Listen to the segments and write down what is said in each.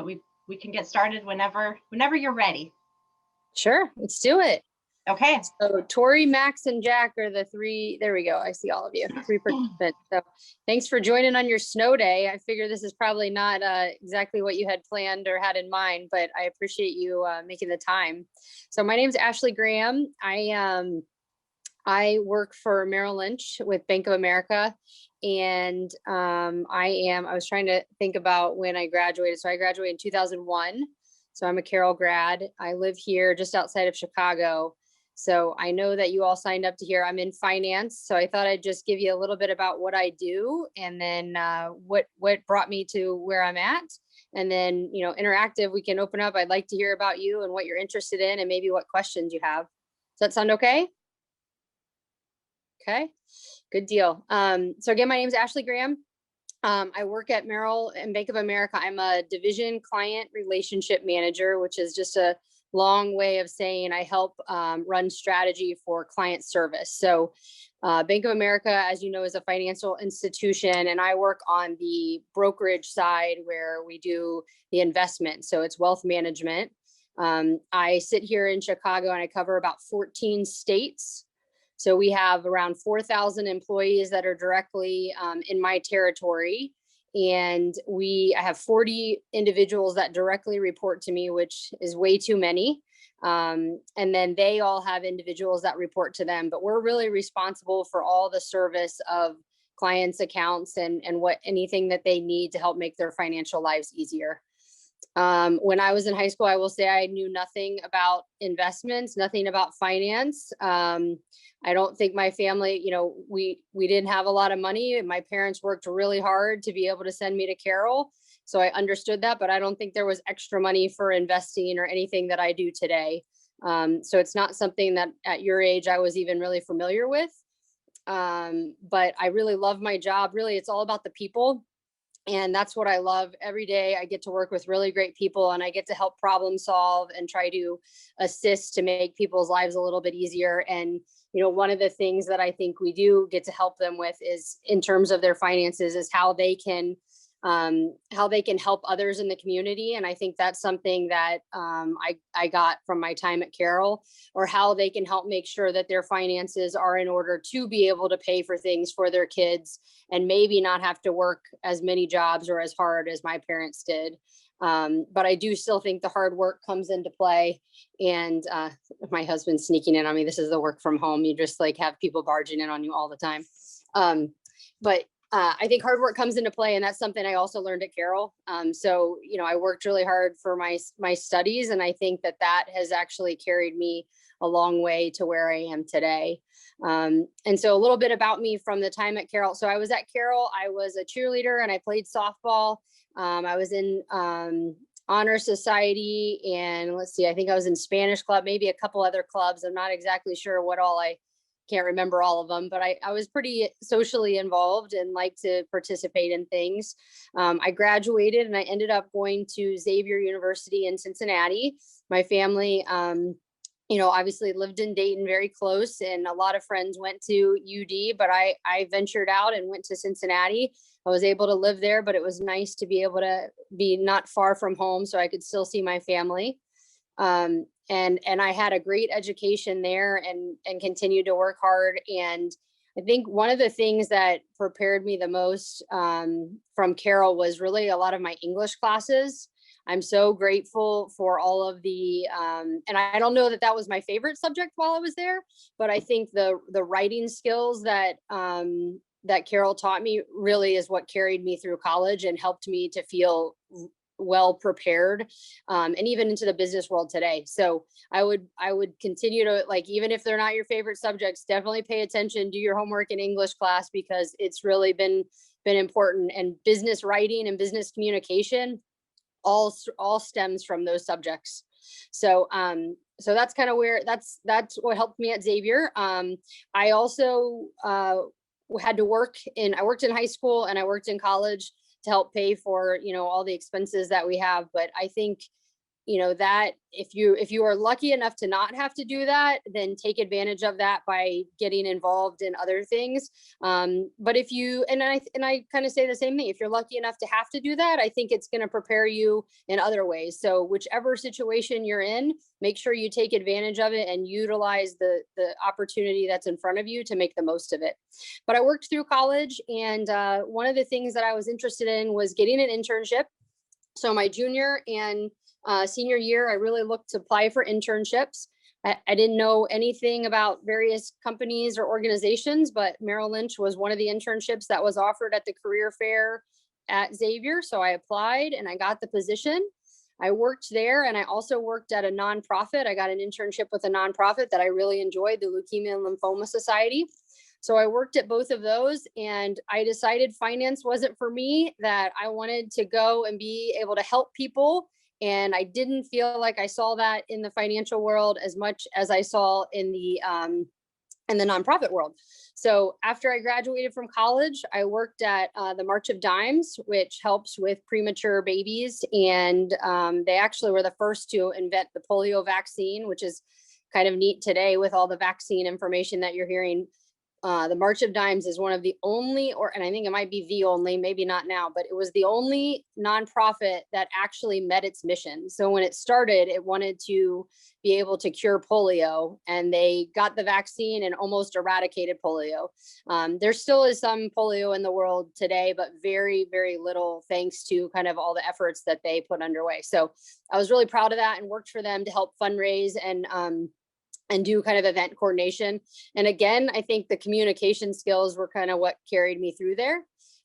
We can get started whenever you're ready. Sure, let's do it. Okay. So Tori, Max, and Jack are the three. There we go. I see all of you, 3 participants. So thanks for joining on your snow day. I figure this is probably not exactly what you had planned or had in mind, but I appreciate you making the time. So my name is Ashley Graham. I work for Merrill Lynch with Bank of America. And I was trying to think about when I graduated. So I graduated in 2001. So I'm a Carroll grad. I live here just outside of Chicago. So I know that you all signed up to hear. I'm in finance. So I thought I'd just give you a little bit about what I do and then what brought me to where I'm at. And then, interactive, we can open up. I'd like to hear about you and what you're interested in and maybe what questions you have. Does that sound okay? Okay, good deal. So again, my name is Ashley Graham. I work at Merrill and Bank of America. I'm a division client relationship manager, which is just a long way of saying I help run strategy for client service. So Bank of America, as you know, is a financial institution, and I work on the brokerage side where we do the investment. So it's wealth management. I sit here in Chicago and I cover about 14 states. So we have around 4,000 employees that are directly in my territory. And I have 40 individuals that directly report to me, which is way too many. And then they all have individuals that report to them, but we're really responsible for all the service of clients' accounts and anything that they need to help make their financial lives easier. When I was in high school, I will say I knew nothing about investments, nothing about finance. I don't think my family, we didn't have a lot of money. My parents worked really hard to be able to send me to Carroll. So I understood that, but I don't think there was extra money for investing or anything that I do today. So it's not something that at your age I was even really familiar with. But I really love my job. Really, it's all about the people. And that's what I love. Every day I get to work with really great people and I get to help problem solve and try to assist to make people's lives a little bit easier. And, one of the things that I think we do get to help them with is in terms of their finances is how they can help others in the community. And I think that's something that I got from my time at Carroll, or how they can help make sure that their finances are in order to be able to pay for things for their kids and maybe not have to work as many jobs or as hard as my parents did. But I do still think the hard work comes into play. And my husband's sneaking in on me. This is the work from home. You just have people barging in on you all the time. But I think hard work comes into play, and that's something I also learned at Carroll. So, I worked really hard for my studies, and I think that has actually carried me a long way to where I am today. And so a little bit about me from the time at Carroll. So I was at Carroll, I was a cheerleader and I played softball. I was in honor society, and I think I was in Spanish club, maybe a couple other clubs. I'm not exactly sure what all. I can't remember all of them, but I was pretty socially involved and liked to participate in things. I graduated and I ended up going to Xavier University in Cincinnati. My family, obviously lived in Dayton, very close, and a lot of friends went to UD, but I ventured out and went to Cincinnati. I was able to live there, but it was nice to be able to be not far from home so I could still see my family. And I had a great education there and continued to work hard. And I think one of the things that prepared me the most from Carroll was really a lot of my English classes. I'm so grateful for all of the, and I don't know that was my favorite subject while I was there, but I think the writing skills that Carroll taught me really is what carried me through college and helped me to feel well prepared, and even into the business world today. So I would continue to, even if they're not your favorite subjects, definitely pay attention, do your homework in English class, because it's really been important. And business writing and business communication all stems from those subjects. So so that's kind of where that's what helped me at Xavier. I also had to worked in high school and I worked in college to help pay for, all the expenses that we have. But I think that if you are lucky enough to not have to do that, then take advantage of that by getting involved in other things. But if you, and I kind of say the same thing, if you're lucky enough to have to do that, I think it's going to prepare you in other ways. So whichever situation you're in, make sure you take advantage of it and utilize the opportunity that's in front of you to make the most of it. But I worked through college, and one of the things that I was interested in was getting an internship. So my junior and senior year, I really looked to apply for internships. I didn't know anything about various companies or organizations, but Merrill Lynch was one of the internships that was offered at the career fair at Xavier. So I applied and I got the position. I worked there, and I also worked at a nonprofit. I got an internship with a nonprofit that I really enjoyed, the Leukemia and Lymphoma Society. So I worked at both of those, and I decided finance wasn't for me, that I wanted to go and be able to help people. And I didn't feel like I saw that in the financial world as much as I saw in the nonprofit world. So after I graduated from college, I worked at the March of Dimes, which helps with premature babies. And they actually were the first to invent the polio vaccine, which is kind of neat today with all the vaccine information that you're hearing. The March of Dimes is one of the only, and I think it might be the only, maybe not now, but it was the only nonprofit that actually met its mission. So when it started, it wanted to be able to cure polio, and they got the vaccine and almost eradicated polio. There still is some polio in the world today, but very, very little, thanks to kind of all the efforts that they put underway. So I was really proud of that and worked for them to help fundraise and do kind of event coordination. And again, I think the communication skills were kind of what carried me through there.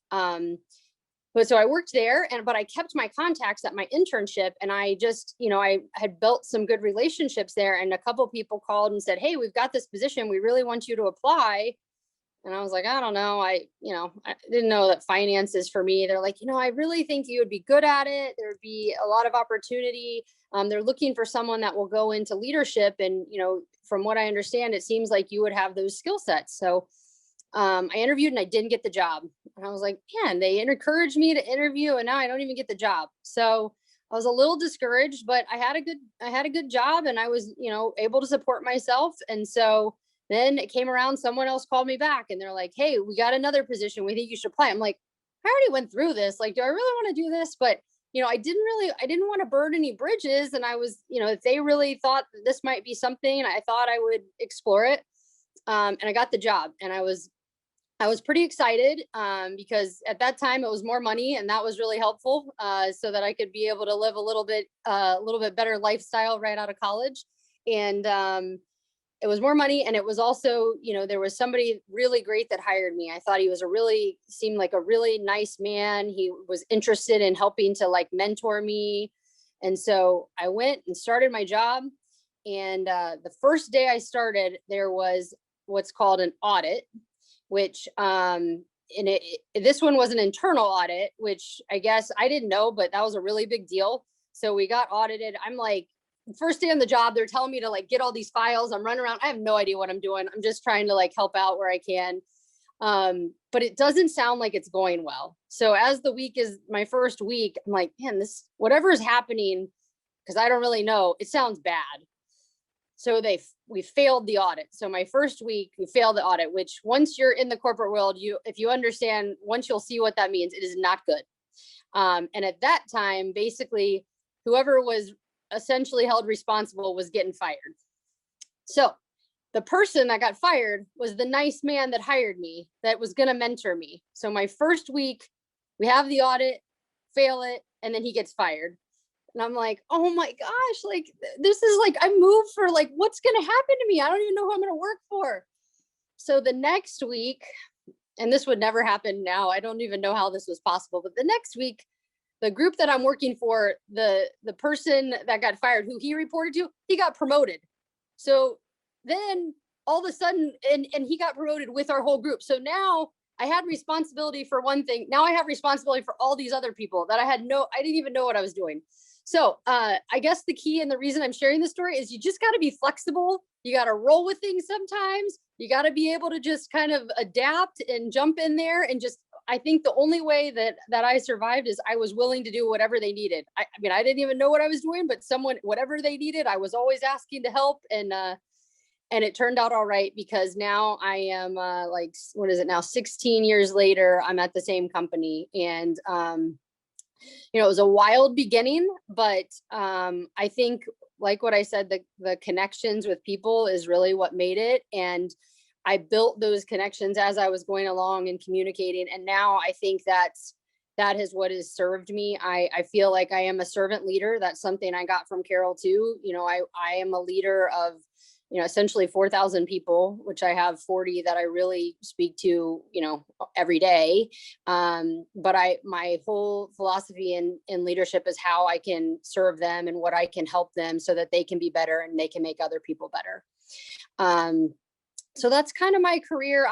But so I worked there, but I kept my contacts at my internship, and I just, I had built some good relationships there. And a couple people called and said, "Hey, we've got this position. We really want you to apply." And I was like, I don't know. I didn't know that finance is for me. They're like, I really think you would be good at it. There'd be a lot of opportunity. They're looking for someone that will go into leadership. And, from what I understand, it seems like you would have those skill sets. So I interviewed and I didn't get the job. And I was like, man, they encouraged me to interview and now I don't even get the job. So I was a little discouraged, but I had a good job, and I was, able to support myself. And so then it came around, someone else called me back and they're like, "Hey, we got another position. We think you should apply." I'm like, I already went through this. Like, do I really want to do this? But, I didn't want to burn any bridges. And I was, if they really thought this might be something, I thought I would explore it. And I got the job, and I was pretty excited because at that time it was more money, and that was really helpful so that I could be able to live a little bit better lifestyle right out of college. And it was more money, and it was also, there was somebody really great that hired me. I thought he seemed like a really nice man. He was interested in helping to mentor me. And so I went and started my job. And the first day I started, there was what's called an audit, which this one was an internal audit, which I guess I didn't know, but that was a really big deal. So we got audited. I'm like, first day on the job, they're telling me to get all these files. I'm running around. I have no idea what I'm doing. I'm just trying to help out where I can. But it doesn't sound like it's going well. So as the week is my first week, I'm like, man, whatever is happening, because I don't really know, it sounds bad. So we failed the audit. So my first week, we failed the audit, which once you're in the corporate world, if you understand, once you'll see what that means, it is not good. And at that time, basically, whoever was essentially held responsible was getting fired. So the person that got fired was the nice man that hired me, that was going to mentor me. So my first week, we have the audit, fail it, and then he gets fired. And I'm like, oh my gosh, this is I moved for what's going to happen to me? I don't even know who I'm going to work for. So the next week, and this would never happen now, I don't even know how this was possible, but the next week, the group that I'm working for, the person that got fired, who he reported to, he got promoted. So then all of a sudden, and he got promoted with our whole group. So now I had responsibility for one thing. Now I have responsibility for all these other people that I didn't even know what I was doing. So I guess the key and the reason I'm sharing this story is you just got to be flexible. You got to roll with things sometimes. You got to be able to just kind of adapt and jump in there and just I think the only way that I survived is I was willing to do whatever they needed. I mean, I didn't even know what I was doing, but whatever they needed, I was always asking to help. And it turned out all right, because now I am like, what is it now? 16 years later, I'm at the same company. And, it was a wild beginning, but I think, like what I said, the connections with people is really what made it. And I built those connections as I was going along and communicating. And now I think that is what has served me. I feel like I am a servant leader. That's something I got from Carol too. I am a leader of, essentially 4,000 people, which I have 40 that I really speak to, every day. But my whole philosophy in leadership is how I can serve them and what I can help them so that they can be better and they can make other people better. So that's kind of my career.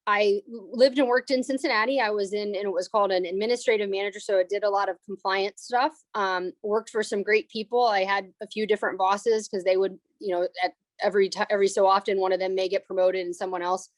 I lived and worked in Cincinnati. I was and it was called an administrative manager. So I did a lot of compliance stuff, worked for some great people. I had a few different bosses because they would, at every so often, one of them may get promoted and someone else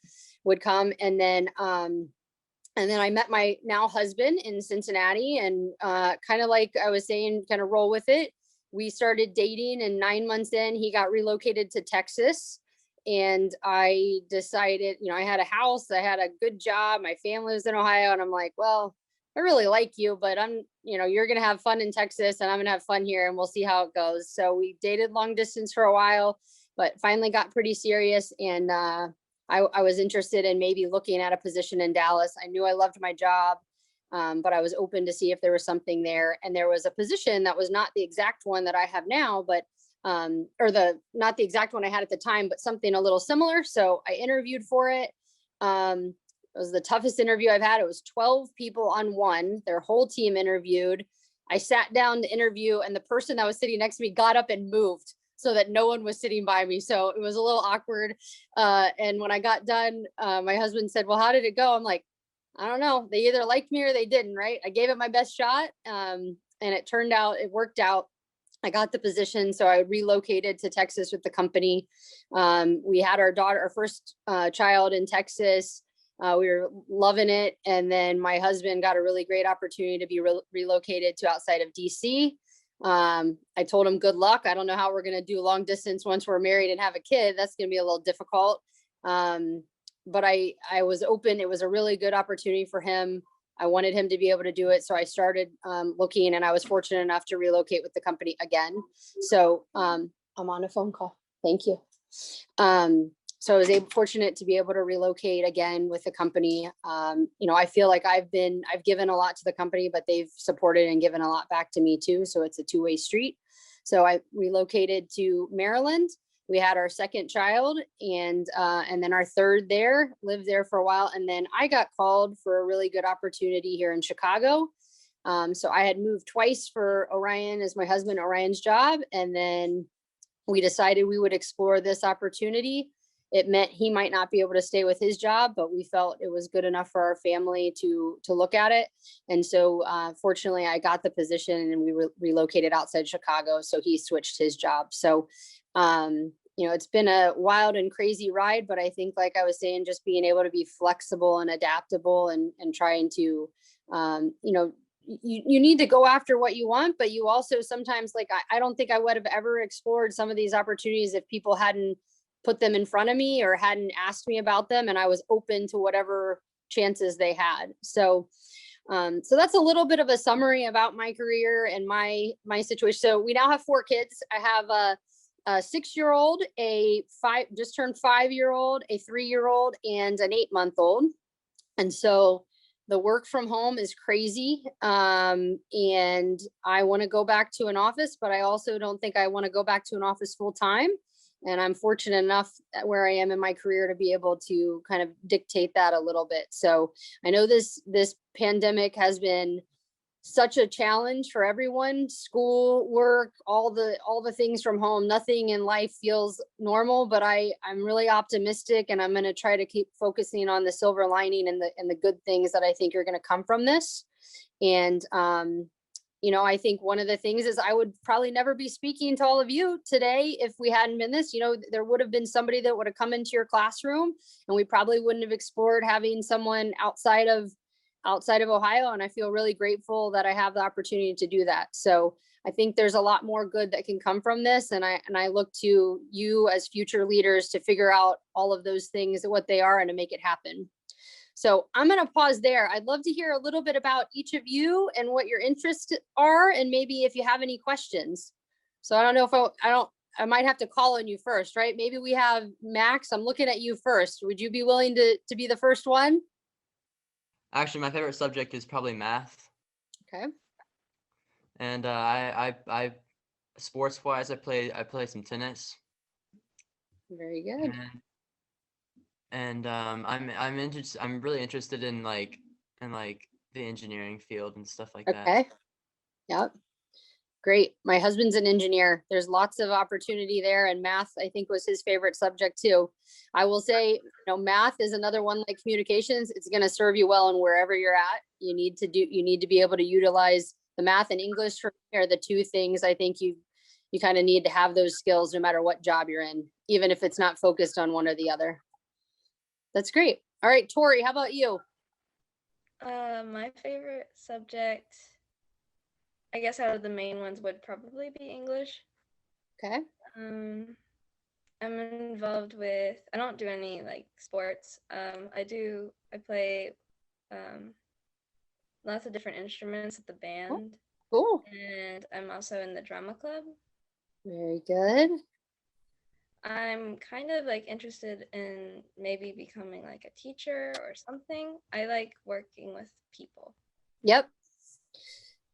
would come. And then I met my now husband in Cincinnati, and kind of like I was saying, kind of roll with it. We started dating, and 9 months in, he got relocated to Texas. And I decided, I had a house, I had a good job, my family was in Ohio, and I'm like, well, I really like you, but you're going to have fun in Texas and I'm going to have fun here, and we'll see how it goes. So we dated long distance for a while, but finally got pretty serious. And I was interested in maybe looking at a position in Dallas. I knew I loved my job, but I was open to see if there was something there. And there was a position that was not the exact one that I have now, but not the exact one I had at the time, but something a little similar. So I interviewed for it. It was the toughest interview I've had. It was 12 people on one. Their whole team interviewed. I sat down to interview, and the person that was sitting next to me got up and moved so that no one was sitting by me. So it was a little awkward. And when I got done, my husband said, well, how did it go? I'm like, I don't know. They either liked me or they didn't, right? I gave it my best shot. And it worked out. I got the position. So I relocated to Texas with the company. We had our first child in Texas. We were loving it. And then my husband got a really great opportunity to be relocated to outside of DC. I told him, good luck. I don't know how we're going to do long distance once we're married and have a kid. That's going to be a little difficult. But I was open. It was a really good opportunity for him. I wanted him to be able to do it. So I started looking, and I was fortunate enough to relocate with the company again. So I'm on a phone call. Thank you. So I was fortunate to be able to relocate again with the company. I feel like I've given a lot to the company, but they've supported and given a lot back to me too. So it's a two-way street. So I relocated to Maryland. We had our second child, and then our third there, lived there for a while. And then I got called for a really good opportunity here in Chicago. So I had moved twice for Orion as my husband, Orion's job. And then we decided we would explore this opportunity. It meant he might not be able to stay with his job, but we felt it was good enough for our family to look at it. And so fortunately, I got the position, and we relocated outside Chicago. So he switched his job. So it's been a wild and crazy ride, but I think, like I was saying, just being able to be flexible and adaptable and trying to, you need to go after what you want, but you also sometimes, like, I don't think I would have ever explored some of these opportunities if people hadn't put them in front of me or hadn't asked me about them, and I was open to whatever chances they had. So that's a little bit of a summary about my career and my situation. So we now have 4 kids. I have a 6-year-old, just turned 5-year-old, a 3-year-old, and an 8-month-old. And so the work from home is crazy. And I want to go back to an office, but I also don't think I want to go back to an office full time. And I'm fortunate enough where I am in my career to be able to kind of dictate that a little bit. So I know this pandemic has been such a challenge for everyone. School, work, all the things from home. Nothing in life feels normal, but I'm really optimistic, and I'm going to try to keep focusing on the silver lining and the good things that I think are going to come from this. And I think one of the things is I would probably never be speaking to all of you today if we hadn't been this. There would have been somebody that would have come into your classroom, and we probably wouldn't have explored having someone outside of Ohio. And I feel really grateful that I have the opportunity to do that. So I think there's a lot more good that can come from this. And I look to you as future leaders to figure out all of those things, what they are, and to make it happen. So I'm going to pause there. I'd love to hear a little bit about each of you and what your interests are, and maybe if you have any questions. So I don't know if I might have to call on you first, right? Maybe we have Max. I'm looking at you first. Would you be willing to be the first one? Actually, my favorite subject is probably math. Okay. And I sports wise, I play some tennis. Very good. And I'm really interested in like the engineering field and stuff like that. Okay. Yep. Great. My husband's an engineer. There's lots of opportunity there, and math, I think, was his favorite subject too. I will say, math is another one like communications. It's going to serve you well in wherever you're at. You need to be able to utilize the math and English are the two things I think you kind of need to have those skills no matter what job you're in, even if it's not focused on one or the other. That's great. All right, Tori, how about you? My favorite subject, I guess out of the main ones, would probably be English. Okay. I'm involved with, I don't do any like sports. I play lots of different instruments at the band. Cool. And I'm also in the drama club. Very good. I'm kind of like interested in maybe becoming like a teacher or something. I like working with people. Yep.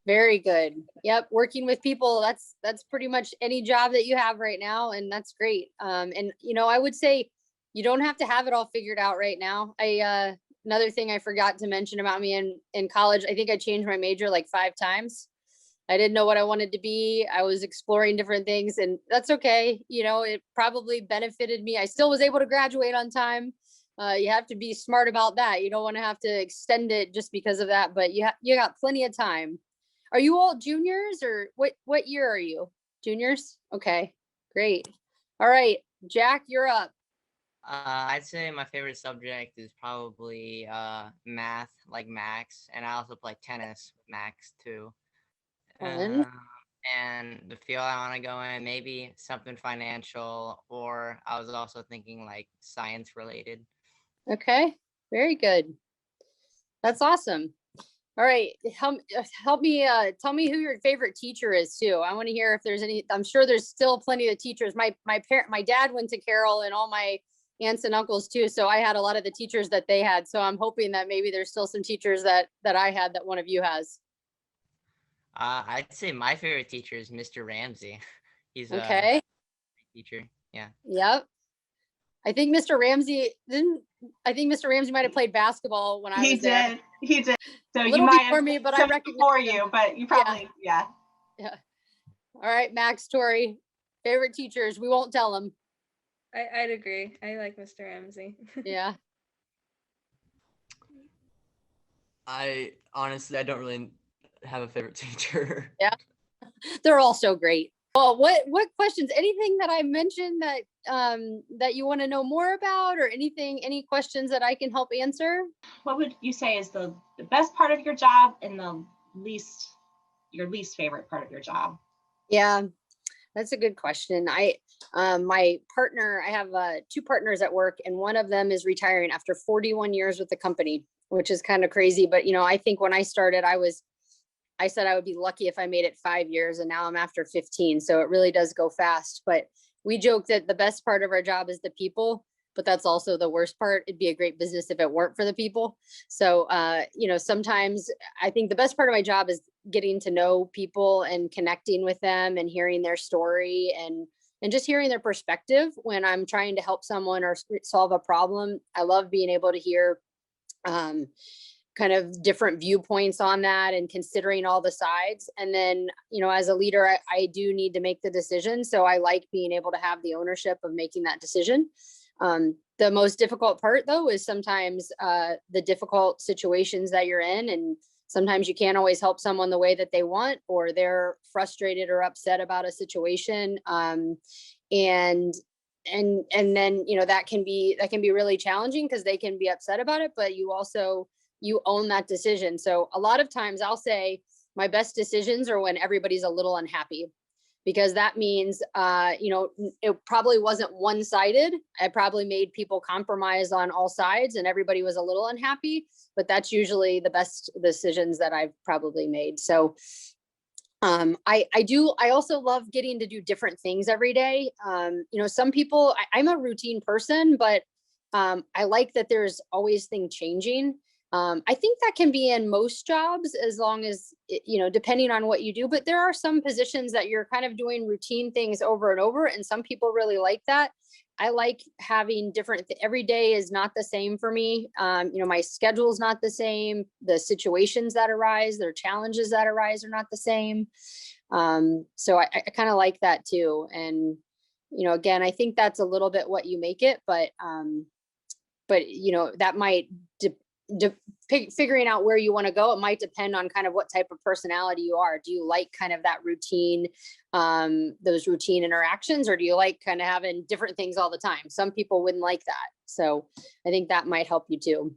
Very good. Yep. Working with people. That's pretty much any job that you have right now. And that's great. And I would say you don't have to have it all figured out right now. Another thing I forgot to mention about me in college, I think I changed my major like 5 times. I didn't know what I wanted to be. I was exploring different things, and that's okay. It probably benefited me. I still was able to graduate on time. You have to be smart about that. You don't want to have to extend it just because of that, but you got plenty of time. Are you all juniors, or what year are you? Juniors? Okay, great. All right, Jack, you're up. I'd say my favorite subject is probably math, like Max, and I also play tennis with Max too. Fun. And the field I want to go in, maybe something financial, or I was also thinking like science related. Okay, very good. That's awesome. All right, help me tell me who your favorite teacher is too. I want to hear if there's any. I'm sure there's still plenty of teachers. My dad went to Carroll, and all my aunts and uncles too, so I had a lot of the teachers that they had. So I'm hoping that maybe there's still some teachers that I had that one of you has. I'd say my favorite teacher is Mr. Ramsey. He's okay. A teacher. Yeah. Yep. I think Mr. Ramsey might have played basketball when I was there. He did. So you might have me, but I recognize before you, but you probably yeah. All right, Max, Tori, favorite teachers. We won't tell them. I'd agree. I like Mr. Ramsey. Yeah. I don't really have a favorite teacher. Yeah. They're all so great. Well, what questions, anything that I mentioned that you want to know more about, or any questions that I can help answer? What would you say is the best part of your job and your least favorite part of your job? Yeah, that's a good question. My partner, I have 2 partners at work, and one of them is retiring after 41 years with the company, which is kind of crazy. But, I think when I started, I said I would be lucky if I made it 5 years, and now I'm after 15. So it really does go fast. But we joke that the best part of our job is the people, but that's also the worst part. It'd be a great business if it weren't for the people. So, sometimes I think the best part of my job is getting to know people and connecting with them and hearing their story and just hearing their perspective when I'm trying to help someone or solve a problem. I love being able to hear kind of different viewpoints on that and considering all the sides. And then, as a leader, I do need to make the decision. So I like being able to have the ownership of making that decision. The most difficult part though, is sometimes the difficult situations that you're in. And sometimes you can't always help someone the way that they want, or they're frustrated or upset about a situation. And then, you know, that can be really challenging because they can be upset about it, but you also, you own that decision. So a lot of times I'll say my best decisions are when everybody's a little unhappy, because that means, you know, it probably wasn't one-sided. I probably made people compromise on all sides and everybody was a little unhappy, but that's usually the best decisions that I've probably made. So I also love getting to do different things every day. You know, some people, I'm a routine person, but I like that there's always things changing. I think that can be in most jobs, as long as, you know, depending on what you do, but there are some positions that you're kind of doing routine things over and over, and some people really like that. I like having different, every day is not the same for me. You know, my schedule's not the same. The situations that arise, their challenges that arise are not the same. So I kind of like that too. And, you know, again, I think that's a little bit what you make it, but you know, that might figuring out where you want to go, it might depend on kind of what type of personality you are. Do you like kind of that routine, those routine interactions, or do you like kind of having different things all the time? Some people wouldn't like that. So I think that might help you too.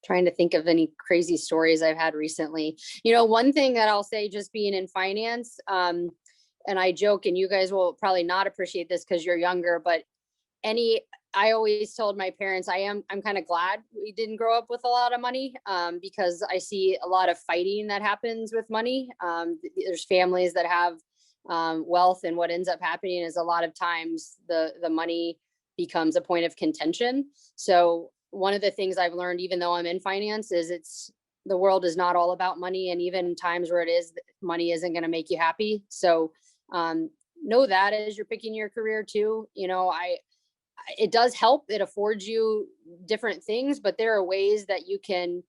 Trying to think of any crazy stories I've had recently. You know, one thing that I'll say, just being in finance, and I joke, and you guys will probably not appreciate this because you're younger, but I always told my parents, I'm kind of glad we didn't grow up with a lot of money, because I see a lot of fighting that happens with money. There's families that have wealth, and what ends up happening is a lot of times the money becomes a point of contention. So one of the things I've learned, even though I'm in finance, is the world is not all about money, and even times where it is, money isn't going to make you happy. So know that as you're picking your career too. You know, it does help. It affords you different things, but there are ways that you can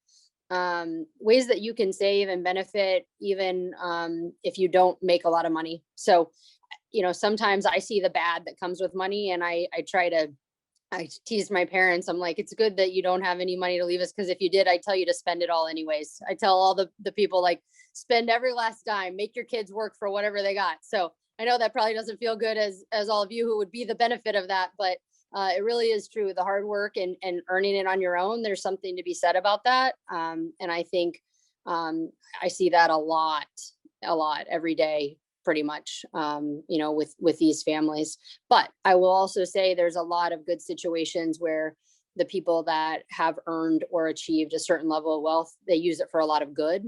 save and benefit, even if you don't make a lot of money. So, you know, sometimes I see the bad that comes with money, and I tease my parents. I'm like, it's good that you don't have any money to leave us, because if you did, I tell you to spend it all anyways. I tell all the people, like, spend every last dime, make your kids work for whatever they got. So I know that probably doesn't feel good as all of you who would be the benefit of that, but it really is true. The hard work and earning it on your own, there's something to be said about that. And I think I see that a lot every day, pretty much, you know, with these families. But I will also say there's a lot of good situations where the people that have earned or achieved a certain level of wealth, they use it for a lot of good.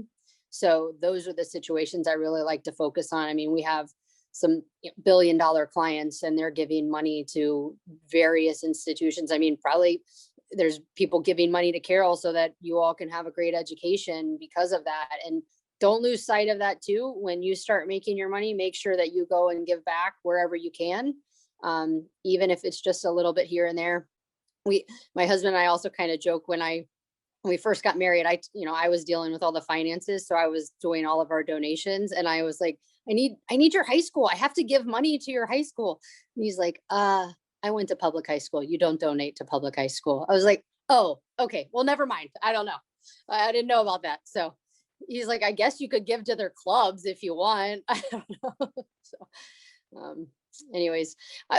So those are the situations I really like to focus on. I mean, we have some billion-dollar clients, and they're giving money to various institutions. I mean, probably there's people giving money to Carol so that you all can have a great education because of that. And don't lose sight of that too. When you start making your money, make sure that you go and give back wherever you can, even if it's just a little bit here and there. My husband and I also kind of joke, when we first got married, I was dealing with all the finances, so I was doing all of our donations, and I was like, I need your high school. I have to give money to your high school. And he's like, I went to public high school. You don't donate to public high school. I was like, oh, okay. Well, never mind. I don't know. I didn't know about that. So he's like, I guess you could give to their clubs if you want. I don't know. So, anyways,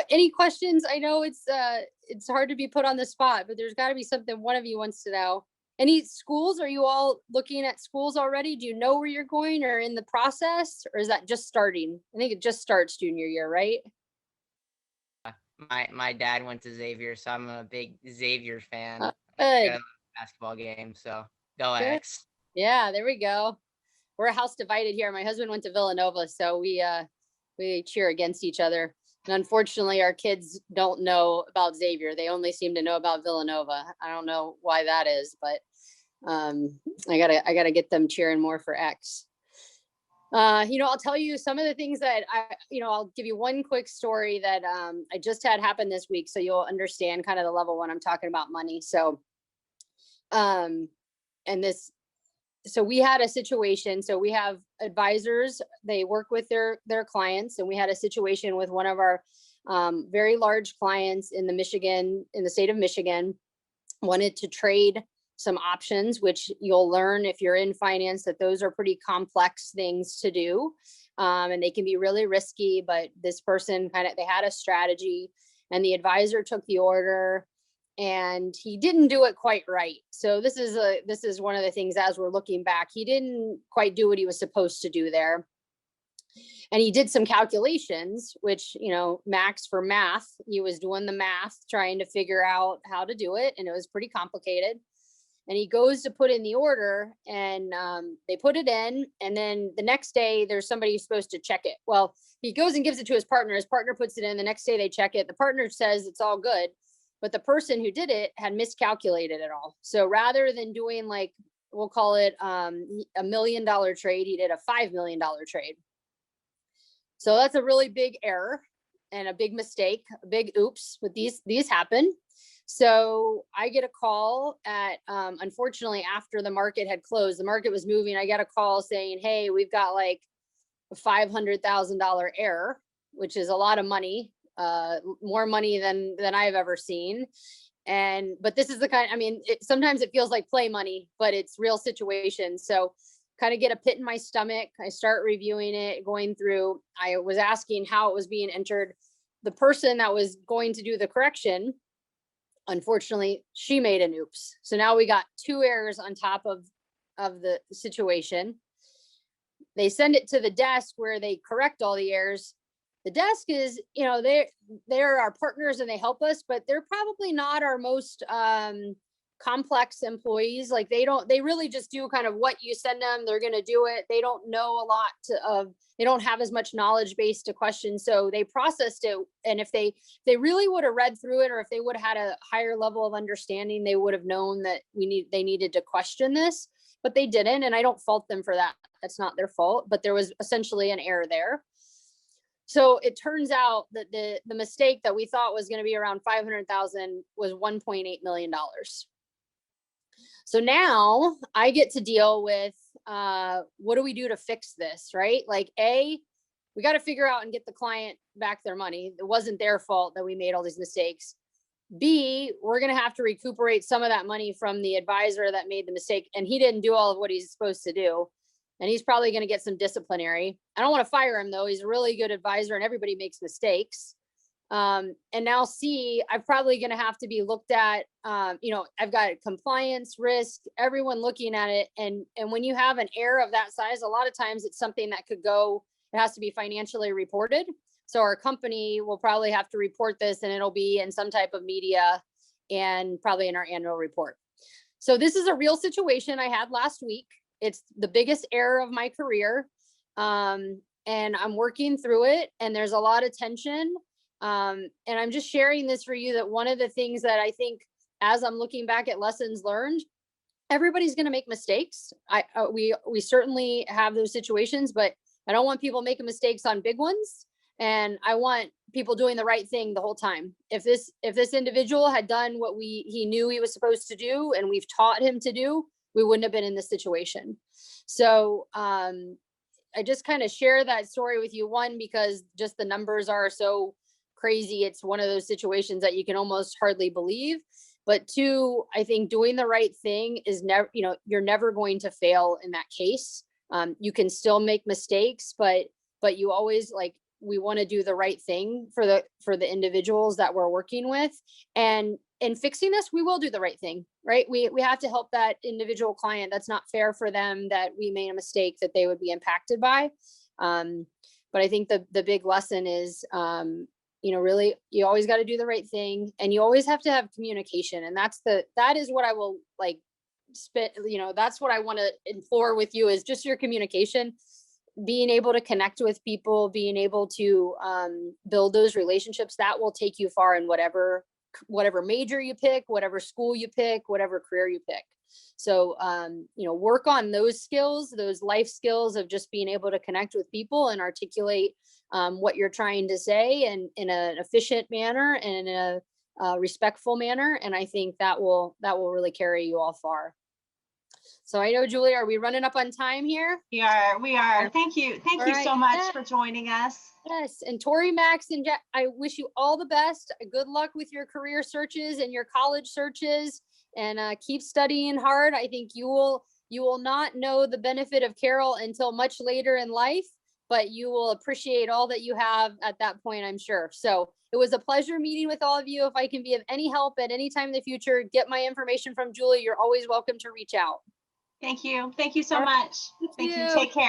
any questions? I know it's hard to be put on the spot, but there's got to be something one of you wants to know. Any schools? Are you all looking at schools already? Do you know where you're going, or in the process, or is that just starting? I think it just starts junior year, right? My dad went to Xavier, so I'm a big Xavier fan. Good. Basketball game, so go Good. X. Yeah, there we go. We're a house divided here. My husband went to Villanova, so we cheer against each other. And unfortunately, our kids don't know about Xavier. They only seem to know about Villanova. I don't know why that is, but I gotta get them cheering more for X. You know, I'll tell you some of the things that I'll give you one quick story that I just had happen this week, so you'll understand kind of the level when I'm talking about money. So, so we had a situation. So we have advisors, they work with their clients, and we had a situation with one of our very large clients in the state of Michigan, wanted to trade some options, which you'll learn if you're in finance, that those are pretty complex things to do. And they can be really risky, but this person they had a strategy, and the advisor took the order and he didn't do it quite right. So this is one of the things, as we're looking back, he didn't quite do what he was supposed to do there. And he did some calculations, which, Max for math, he was doing the math, trying to figure out how to do it. And it was pretty complicated. And he goes to put in the order, and they put it in. And then the next day, there's somebody who's supposed to check it. Well, he goes and gives it to his partner. His partner puts it in. The next day they check it. The partner says it's all good. But the person who did it had miscalculated it all. So rather than doing, we'll call it $1 million trade, he did a $5 million trade. So that's a really big error and a big mistake, a big oops. But these happen. So I get a call at, unfortunately, after the market had closed, the market was moving. I got a call saying, hey, we've got a $500,000 error, which is a lot of money, more money than I've ever seen. But this is the kind, sometimes it feels like play money, but it's real situations. So kind of get a pit in my stomach. I start reviewing it, going through. I was asking how it was being entered. The person that was going to do the correction, unfortunately, she made an oops. So now we got 2 errors on top of the situation. They send it to the desk where they correct all the errors. The desk is, they're our partners and they help us, but they're probably not our most complex employees. They really just do kind of what you send them. They're going to do it. They don't know a lot they don't have as much knowledge base to question. So they processed it. And if they really would have read through it, or if they would have had a higher level of understanding, they would have known that they needed to question this, but they didn't. And I don't fault them for that. That's not their fault, but there was essentially an error there. So it turns out that the mistake that we thought was going to be around 500,000 was $1.8 million. So now I get to deal with, what do we do to fix this, right? We got to figure out and get the client back their money. It wasn't their fault that we made all these mistakes. B, we're going to have to recuperate some of that money from the advisor that made the mistake. And he didn't do all of what he's supposed to do. And he's probably going to get some disciplinary. I don't want to fire him though. He's a really good advisor and everybody makes mistakes. And now C, I'm probably going to have to be looked at. I've got compliance, risk, everyone looking at it. And when you have an error of that size, a lot of times it's something that it has to be financially reported. So our company will probably have to report this, and it'll be in some type of media and probably in our annual report. So this is a real situation I had last week. It's the biggest error of my career. And I'm working through it, and there's a lot of tension. And I'm just sharing this for you, that one of the things that I think, as I'm looking back at lessons learned, everybody's going to make mistakes. We certainly have those situations, but I don't want people making mistakes on big ones. And I want people doing the right thing the whole time. If this individual had done what he knew he was supposed to do, and we've taught him to do, we wouldn't have been in this situation. So, I just kind of share that story with you. One, because just the numbers are so crazy. It's one of those situations that you can almost hardly believe. But two, I think doing the right thing is never, you're never going to fail in that case. You can still make mistakes, but you always, we want to do the right thing for the individuals that we're working with. And in fixing this, we will do the right thing, right? We have to help that individual client. That's not fair for them that we made a mistake that they would be impacted by. But I think the big lesson is, really, you always got to do the right thing, and you always have to have communication. And that is what I will that's what I want to implore with you, is just your communication, being able to connect with people, being able to build those relationships. That will take you far in whatever major you pick, whatever school you pick, whatever career you pick. So, work on those skills, those life skills of just being able to connect with people and articulate what you're trying to say, and in an efficient manner and in a respectful manner. And I think that will really carry you all far. So I know, Julie, are we running up on time here? We are. Thank you so much for joining us. Yes. And Tori, Max, and Jack, I wish you all the best. Good luck with your career searches and your college searches. and keep studying hard. I think you will not know the benefit of Carol until much later in life, but you will appreciate all that you have at that point, I'm sure. So it was a pleasure meeting with all of you. If I can be of any help at any time in the future, get my information from Julie. You're always welcome to reach out. Thank you. Thank you so All right. much. Thank Thank you. you. Take care.